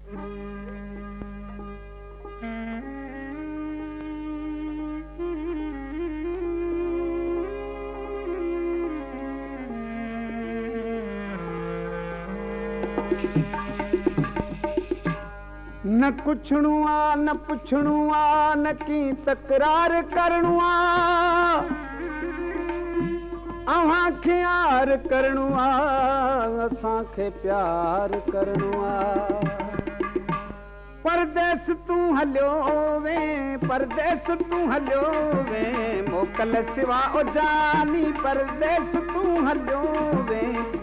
न कुछणू आ न पुछणू आ न की तकरार करणू आ अव्हां खे यार करणू आ असां खे प्यार करणू आ परदेस तूं हलियो वे परदेस तूं हलियो वे मोकल सिवा उजानी परदेस तूं हलियो वे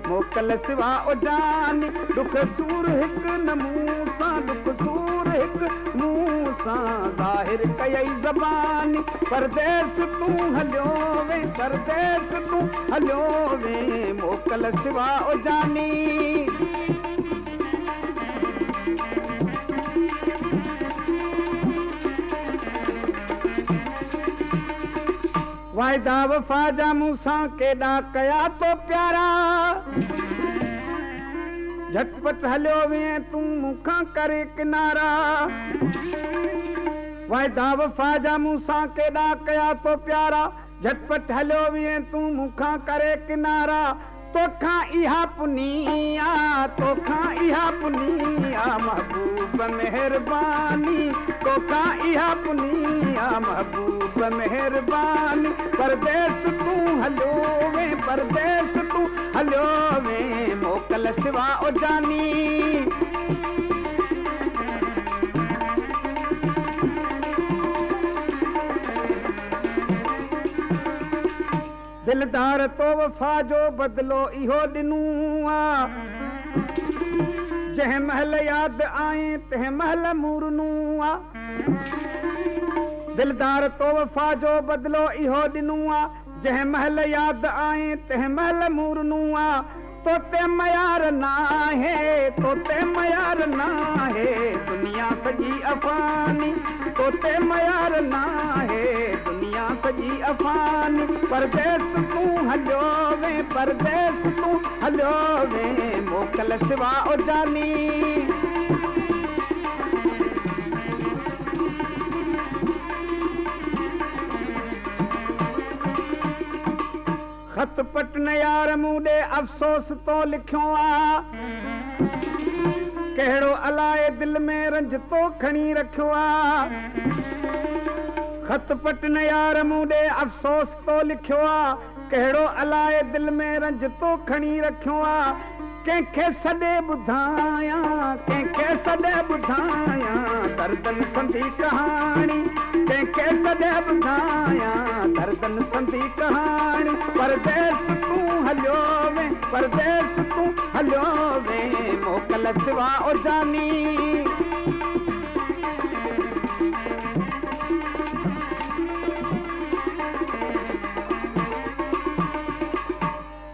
मोकल सिवा उजानी दुख सूर हिकु न मूं सां दुख सूर हिकु मूं सां ज़ाहिर कयई ज़बानी परदेस तूं हलियो वे परदेस तूं हलियो वे मोकल सिवा उजानी वायदा वफ़ा जा मूंसां केॾा कया तो प्यारा झटपट हलियो वे तूं मूंखां करे किनारा वायदा वफ़ा जा मूंसां केॾा कया तो प्यारा झटपट हलियो वे तूं मूंखां करे किनारा तोखां इहा पुनिया तोखां इहा पुनिया महबूब मेहरबानी तोखां इहा पुनिया महबूब मेहरबानी परदेस तूं हलियो वे परदेस तूं हलियो वे मोकल सिवा उजानी दिलदार तो वफ़ा जो बदलो इहो ॾिनू आ जंहिं महल यादि आए तंहिं महल मूरनू आ दिलदार तो वफ़ा जो बदलो इहो ॾिनू आ जंहिं महल यादि आए तंहिं महल मूरनू आ तोते मयार नाहे तोते मयार नाहे दुनिया सॼी अफ़ानी तोते मयार नाहे दुनिया सॼी अफ़ानी परदेस तूं हलियो वे परदेस तूं हलियो वे मोकल सिवा उजानी खत पटन यार मूं ॾे अफ़सोस तो लिखियो आ कहिड़ो अलाए दिल में रंज तो खणी रखियो आ खत पटन यार मूं ॾे अफ़सोस तो लिखियो आ कहिड़ो अलाए दिल में रंज तो खणी रखियो आ कंहिंखे सॾे ॿुधायां कंहिंखे सॾे ॿुधायां दर्दनि संधी कहाणी कंहिंखे सॾे ॿुधायां दर्दनि संधी कहाणी परदेस तूं हलियो वे परदेस तूं हलियो वे मोकल सिवा उजानी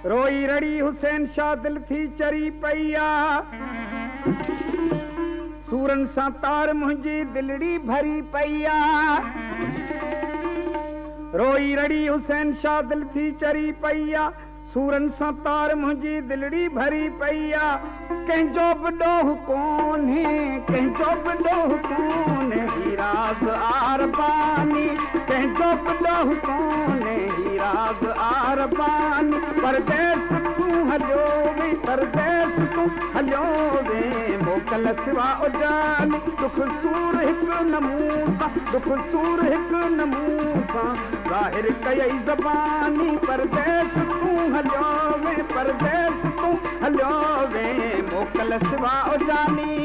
रोई रड़ी हुसैन शाह दिल थी चरी पई आ सूरन सां तार मुंहिंजी दिलड़ी भरी पई आ रोई रड़ी हुसैन शाह दिल थी चरी पई आ सूरन सां तार मुंहिंजी दिलड़ी भरी पई आ कंहिंजो बि ॾोह कोन्हे कंहिंजो बि ॾोह कोन्हे हीराज़ आरबानी कंहिंजो बि ॾोह कोन्हे हीराज़ आरबानी परदेस तूं हलियो वे परदेस तूं हलियो वे मोकल सिवा उजानी दुख सूर हिकु न मूं सां दुख सूर हिकु न मूं सां ज़ाहिर कयई ज़बानी परदेस तूं हलियो वे परदेस तूं हलियो वे मोकल सिवा उजानी